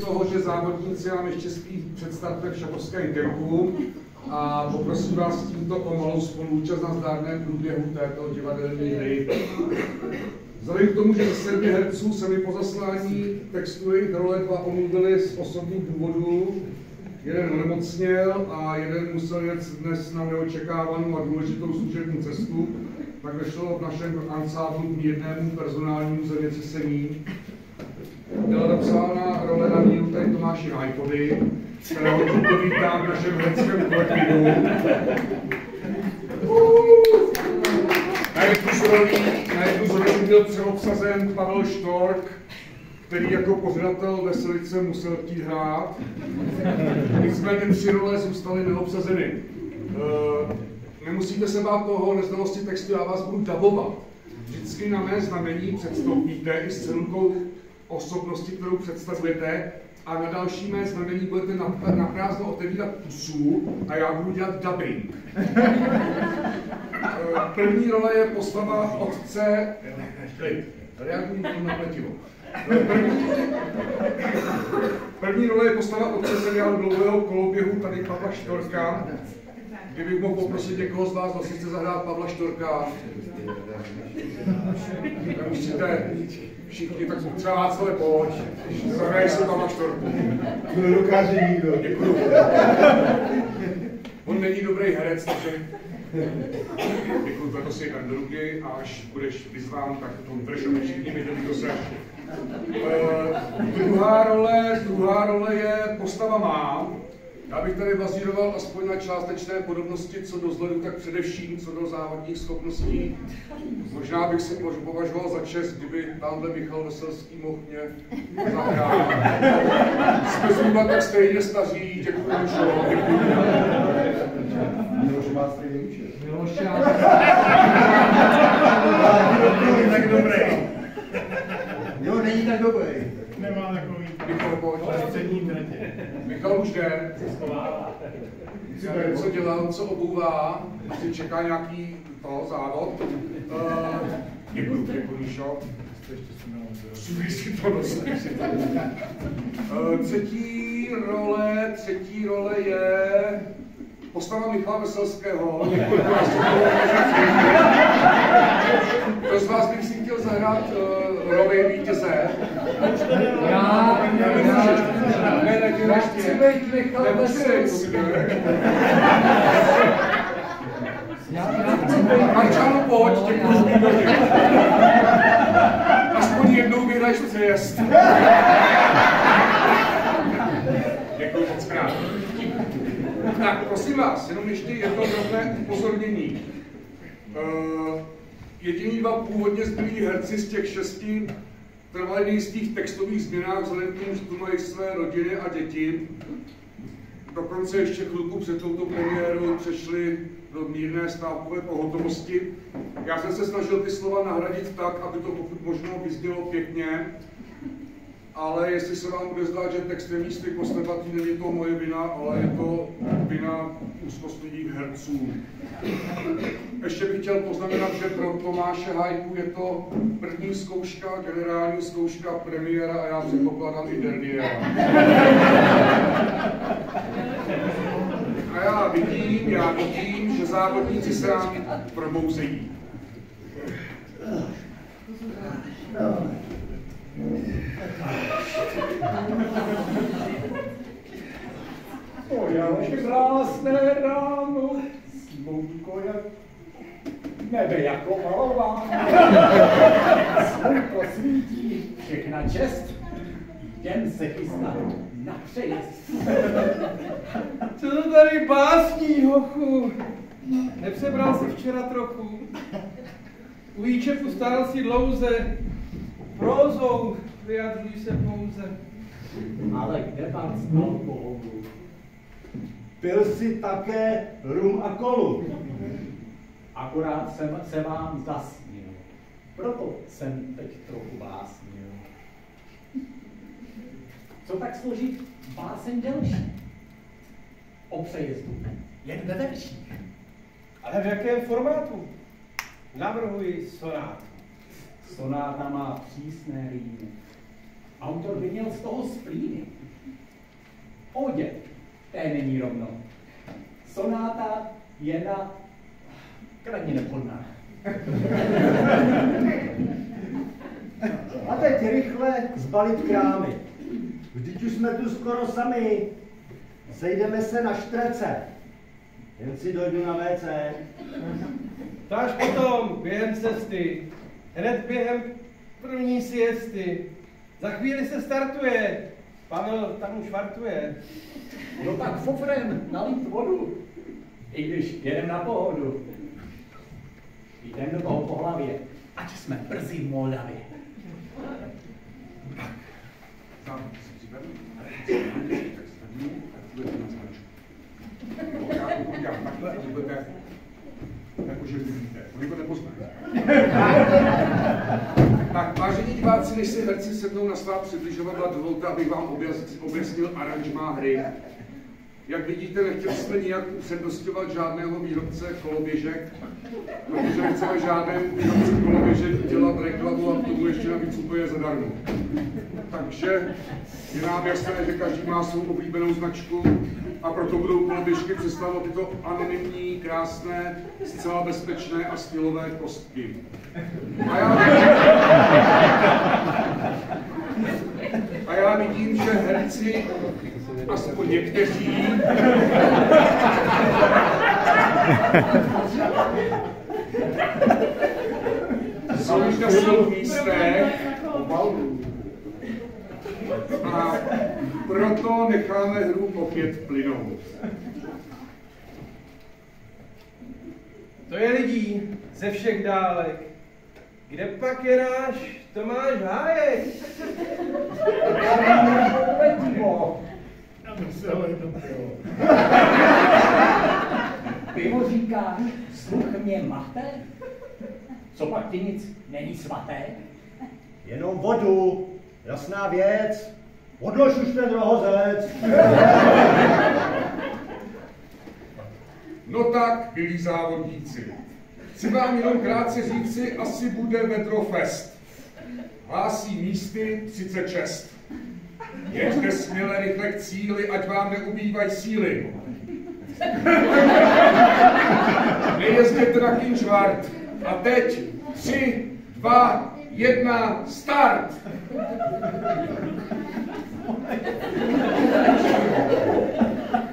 toho, že závodníci nám ještě spí představte v šatovském kempu a poprosím vás tímto o malou spoluúčast na zdárném průběhu této divadelní hry. Vzhledem k tomu, že ze 7 herců se mi po zaslání textu jejich role 2 omluvili z osobních důvodů, jeden onemocněl a jeden musel jet dnes na neočekávanou a důležitou služební cestu, tak došlo v našem ansáblu k mírnému personálnímu zemětřesení. Byla napsána role na míru tady Tomáši Hajkody, kterého tímto vítám v našem hereckém kolektivu. Na jednu z rolí byl přeobsazen Pavel Štork, který jako pořadatel Veselice musel chtít hrát. Nicméně 3 role zůstaly neobsazeny. Nemusíte se bát toho neznalosti textu, já vás budu dabovat. Vždycky na mé znamení předstoupíte i s celkou osobnosti, kterou představujete, a na další mé znamení budete naprázdno otevírat pusu a já budu dělat dubbing. První role je postava otce... Reaguji na pletivo. První role je postava otce seriálu dlouhého koloběhu tady Pavla Štorka. Kdybych mohl poprosit někoho z vás, kdo si chce zahrát Pavla Štorka. Musíte všichni, tak třeba Václav, pojď. Zahraj se Pavla Štorku. To nedokáže nikdo. Děkuju. On není dobrý herec, takže děkuju, za to si jen do ruky a až budeš vyzván, tak to vršeme všichni viděli, kdo se. Druhá role je postava má. Já bych tady bazíroval aspoň na částečné podobnosti co do vzhledu, tak především co do závodních schopností. Možná bych si považoval za čest, kdyby tamhle Michal Veselský mohl mě zahrát. Jsme zhruba tak stejně staří, děkuji, Mišo, děkuji. Miloš má stejně účet. Miloš, tak dobrý. Jo, není tak dobrý. Nemá takový. Michal, pojď. Střední tretě. Michal už jde. Co dělá, co obouvá, asi čeká nějaký závod. Děkuji, Míšo. Třetí role je postava Michala Veselského. Kdo z vás bych si chtěl zahrát roli vítěze? Já chci být Michal Veselský. Marčáno, pojď, děkuji. Aspoň jednou vyhraješ cest. Děkuji moc krát. Tak, prosím vás, jenom ještě jedno drobné upozornění. Jediní 2 původně zbylí herci z těch 6 trvali v nejistých textových změnách vzhledem k tomu, že tu mají své rodiny a děti. Dokonce ještě chvilku před touto premiérou přešli do mírné stávkové pohotovosti. Já jsem se snažil ty slova nahradit tak, aby to pokud možno vyznělo pěkně, ale jestli se vám bude zdát, že text je místy posledatý, není to moje vina, ale je to vina úzkostlivých herců. Ještě bych chtěl poznamenat, že pro Tomáše Hajku je to první zkouška, generální zkouška, premiéra a já předpokládám i derniéra. A já vidím, že závodníci se nám probouzejí. Jaké krásné ráno, slunko jak nebe jako malováno. Slunko svítí, všechna čest, jen se chystá na přejezd. Co to tady básní, hochu? Nepřebral si včera trochu? U Jíčepu stál si dlouze, prózou vyjadřuj se pouze. Ale kde pán znal Bohu? Pil si také rum a kolu. Akorát jsem se vám zasnil. Proto jsem teď trochu básnil. Co tak složit báseň delší? O přejezdu jen ve verších. Ale v jakém formátu? Navrhuji sonátu. Sonáta má přísné rýmy. Autor by měl z toho splíny. Odě, té není rovno. Sonáta je na krajně nepodná. A teď rychle zbalit krámy. Vždyť už jsme tu skoro sami. Sejdeme se na Štrece. Jen si dojdu na WC. To až potom, během cesty. Hned během první siesty. Za chvíli se startuje. Pavel tam už vartuje. No tak fofrem, nalít vodu. I když jedem na pohodu. Jdem do toho po hlavě, ať jsme brzy v Moldavě. Tam si připravím. Tak stavím a budete na značku. Já to udělám takhle a budete, jakože vidíte. Oni to nepoznají. Tak, vážení diváci, než se herci sednou na svá přibližovadla, dovolte, abych vám objasnil aranžmá hry. Jak vidíte, nechtěli jsme nijak upřednostňovat žádného výrobce koloběžek, protože nechceme žádnému výrobci koloběžek dělat reklamu a tomu ještě navíc úplně zadarmo. Takže je nám jasné, že každý má svou oblíbenou značku a proto budou koloběžky představovat tyto anonymní, krásné, zcela bezpečné a stylové kostky. A já vidím, že herci, aspoň někteří, jsou již na svých místech a proto necháme hru opět plynout. To je lidí ze všech dálek. Kde pak je náš Tomáš Hájek? Pivo říká, sluch mě mate? Co pak ti nic není svaté? Jenom vodu. Jasná věc. Odlož už ten rohozec. No tak, milí závodníci, chci vám jenom krátce říci, asi bude Vetrofest. Hlásí místy 36. Jeďte směle rychle k cíli, ať vám neubývají síly. Nejezděte na Kinčvart. A teď 3, 2, 1, start!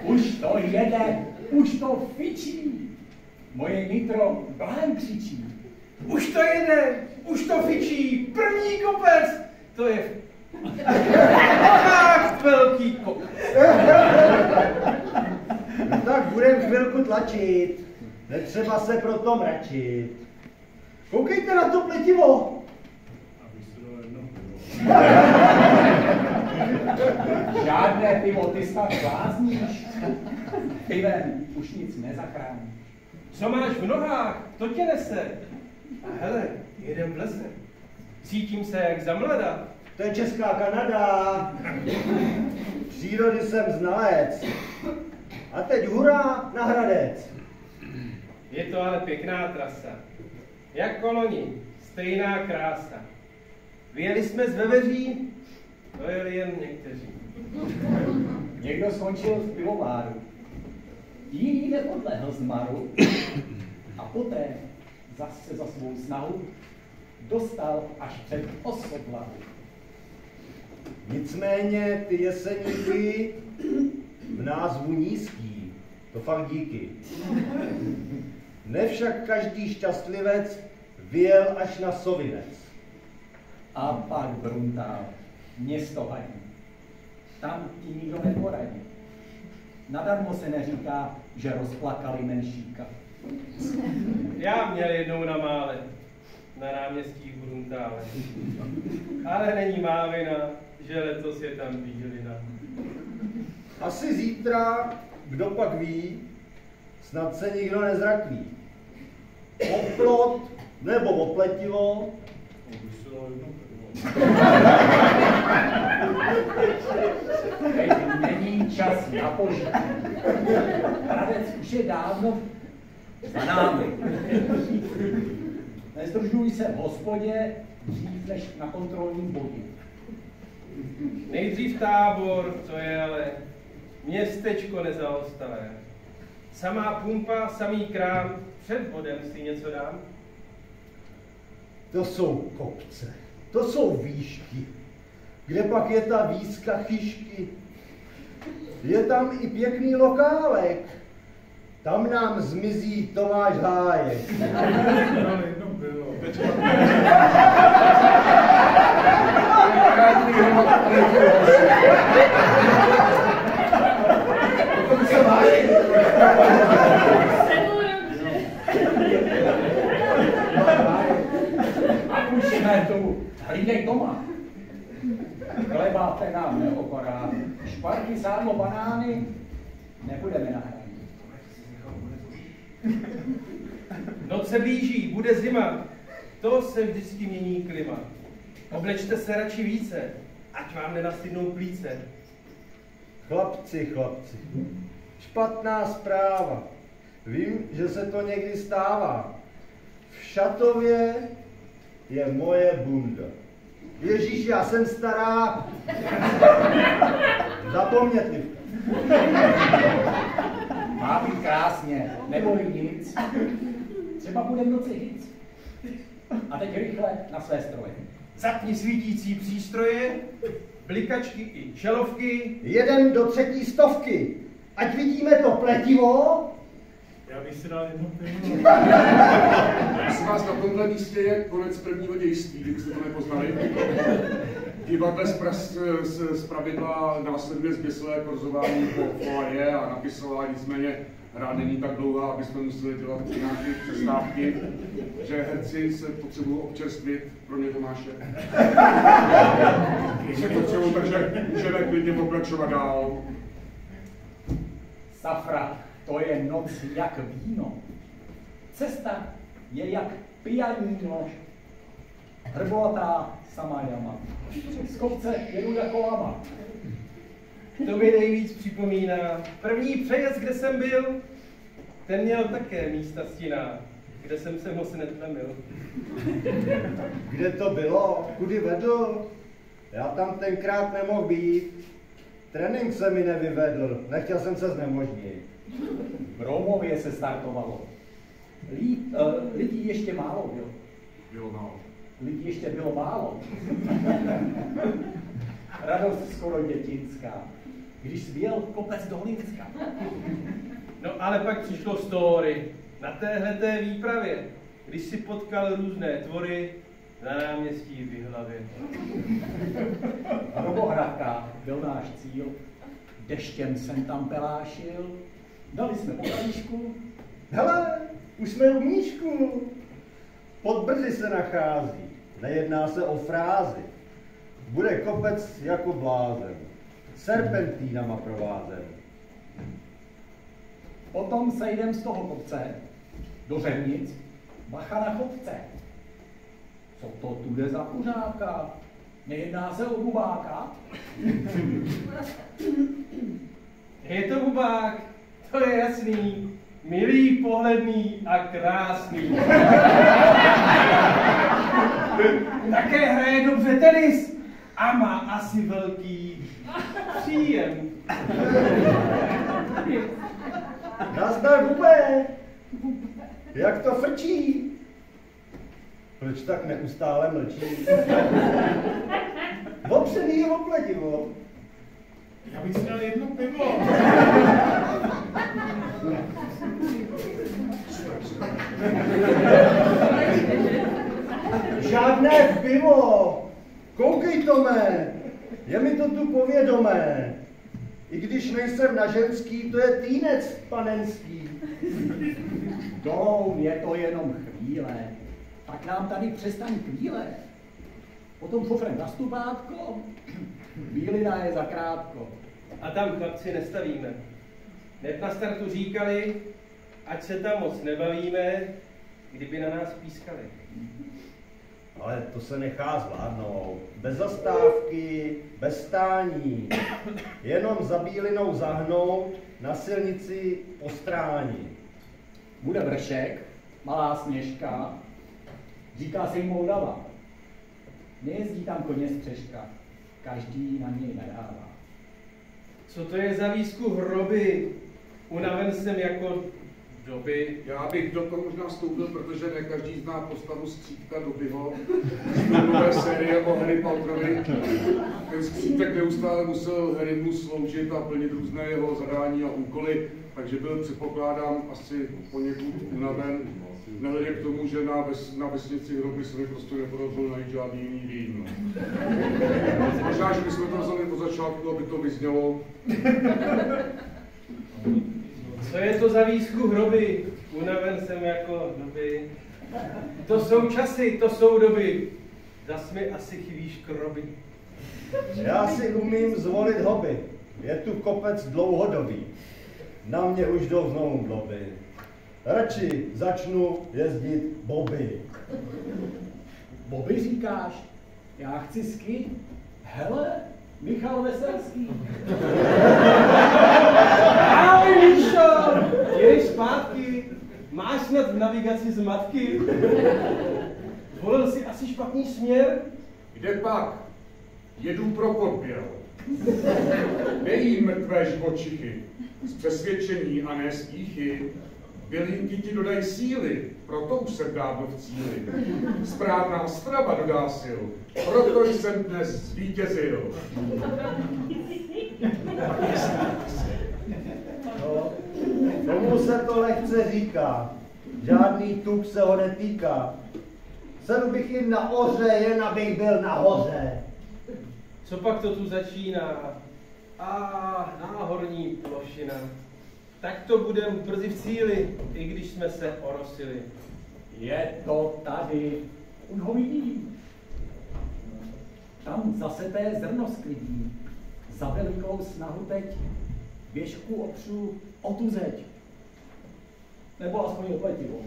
Už to jede, už to fičí. Moje nitro blám křičí. Už to jede, už to fičí, první kopec, to je fakt velký kopec. No tak budem chvilku tlačit. Netřeba se proto mračit. Koukejte na to pletivo. Žádné pivo, ty snad blázníš. Pivem už nic nezachrání. Co máš v nohách, to tě nese. A hele, jedem v lese. Cítím se jak za mlada. To je Česká Kanada. Přírody jsem znalec. A teď hurá na Hradec. Je to ale pěkná trasa. Jak loni, stejná krása. Vyjeli jsme z Veveří, dojeli jen někteří. Někdo skončil v pivováru. Jiný nepodlehl zmaru. A poté zase za svou snahu dostal až před Osodlahu. Nicméně ty jeseníky v názvu nízký, to fakt díky. Ne však každý šťastlivec vyjel až na Sovinec. A pak Bruntál, město hajný. Tam ti nikdo neporadí. Nadarmo se neříká, že rozplakali menšíka. Já měl jednou na mále, na náměstí v Bruntále. Ale není má vina, že letos je tam bílina. Asi zítra, kdo pak ví, snad se nikdo nezrakví. Oplot nebo opletivo. Teď není čas na požití. Hradec už je dávno za námi. Nezdržuj se v hospodě dřív než na kontrolním bodě. Nejdřív Tábor, to je ale městečko nezaostalé. Samá pumpa, samý krám, před bodem si něco dám. To jsou kopce, to jsou výšky. Kde pak je ta výzka chyšky? Je tam i pěkný lokálek. Tam nám zmizí Tomáš Hájek. Ale jednou bylo. A už jsme tu, hlídej doma. Chlebáte nám neokorá. Šparky, sádlo, banány, nebudeme na hraní. Noc se blíží, bude zima. To se vždycky mění klima. Oblečte se radši více, ať vám nenastydnou plíce. Chlapci, špatná zpráva. Vím, že se to někdy stává. V Šatově je moje bunda. Ježíš, já jsem stará. Zapomněte. Má být krásně, neboli nic. Třeba bude v noci víc. A teď rychle na své stroje. Zapni svítící přístroje, blikačky i čelovky. 1 do 3 stovky. Ať vidíme to pletivo. Já bych si dal jedno pivo. Prosím vás, na tomhle místě je konec prvního dějství, kdybyste to nepoznali. Divadle z pravidla následuje zběsilé korzování po foaje a napisování, nicméně hra není tak dlouhá, aby jsme museli dělat nějaké přestávky, že herci se potřebují občerstvit, kromě Tomáše. Se potřebují, takže můžeme klidně pokračovat dál. Safra, to je noc jak víno. Cesta je jak pijaní nož. Hrbolatá samá jama. Z kopce jedu jako lama. To mi nejvíc připomíná první přejezd, kde jsem byl. Ten měl také místa stinná, kde jsem se moc netlemil. Kde to bylo? Kudy vedl? Já tam tenkrát nemohl být. Trénink se mi nevyvedl, nechtěl jsem se znemožnit. V Romově se startovalo. Lidí ještě málo bylo. Bylo málo. Lidí ještě bylo málo. Radost skoro dětinská, když svěl kopec do Hlinska. No ale pak přišlo story na téhleté výpravě, když si potkal různé tvory na náměstí v Jihlavě. Robohradka byl náš cíl, deštěm jsem tam pelášil, dali jsme po křížku. Hele, už jsme u Míšku. Podbrzy se nachází, nejedná se o frázi. Bude kopec jako blázen, serpentínama provázen. Potom sejdem z toho kopce do Řevnic, bacha na chodce. Co to tude za kuřáka? Nejedná se o bubáka? Je to bubák, to je jasný, milý, pohledný a krásný. Také hraje dobře tenis a má asi velký příjem. Nazdar, Bube! Jak to frčí? Proč tak neustále mlčí? Opřený je opletivo. Já bych si dal jedno pivo. Žádné pivo! Koukej, Tome! Je mi to tu povědomé. I když nejsem na ženský, to je týnec panenský. Dolou je to jenom chvíle, tak nám tady přestaň chvíle. Potom šofrem na stupátko, bílina je zakrátko. A tam chlapci nestavíme. Hned na startu říkali, ať se tam moc nebavíme, kdyby na nás pískali. Ale to se nechá zvládnout. Bez zastávky, bez stání. Jenom za bílinou zahnout, na silnici postrání. Bude vršek, malá Sněžka, říká se jí Moldava. Nejezdí tam koně z Přeška. každý na něj nadává. Co to je za výzku hroby? Unaven jsem jako doby. Já bych do toho možná vstoupil, protože ne každý zná postavu Skřítka Dobyho z nové série o Harry Potterovi. Ten Skřítek neustále musel Harrymu sloužit a plnit různé jeho zadání a úkoly, takže byl, předpokládám, asi poněkud unaven. Nehledě k tomu, že na vesnici hroby se mi prostě nepodařilo najít žádný jiný vín. Možná, že bychom to vzali od začátku, aby to vyznělo. Co je to za výzku hroby? Unaven jsem jako doby. To jsou časy, to jsou doby. Zas mi asi chybíš kroby. Já si umím zvolit hobby. Je tu kopec dlouhodobý. Na mě už jdou znovu doby. Radši začnu jezdit boby. Bobby říkáš? Já chci ski? Hele, Michal Veselský. Ahoj, Míšo! Jedeš zpátky? Máš snad v navigaci zmatky? Zvolil si asi špatný směr? Kde pak? Jedu pro Podběl. Nejím mrtvé živočichy, z přesvědčení a ne z pýchy. Bylinky ti dodají síly, proto už jsem dávno v cíli. Správná strava dodá sil, proto jsem dnes zvítězil. No, tomu se to lehce říká. Žádný tuk se ho netýká. Sedl bych jim na oře, jen abych byl nahoře. Co pak to tu začíná? Náhorní plošina. Tak to budem brzy v cíli, i když jsme se orosili. Je to tady. Už ho vidím. Tam zaseté zrno sklidí. Za velikou snahu teď běžku opřu o tu zeď. Nebo aspoň o pletivo.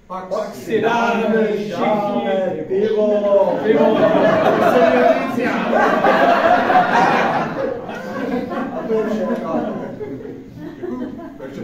Pak si dáme všichni pivo. A to je všechno. Takže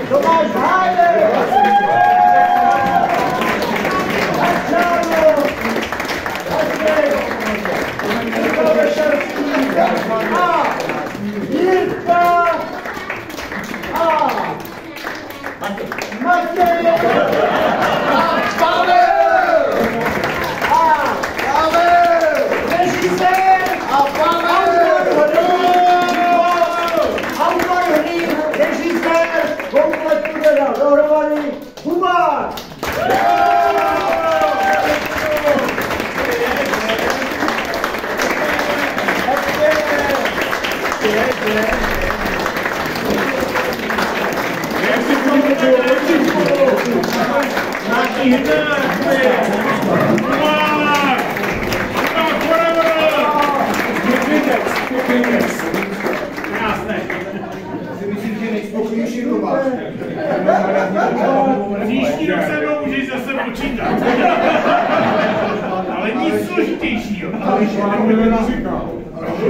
Tomáš Hájek! Příští rok se mnou můžeš zase počítat. Ale nic složitějšího. ale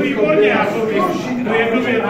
Výborně, já to vím. To je jedno věc.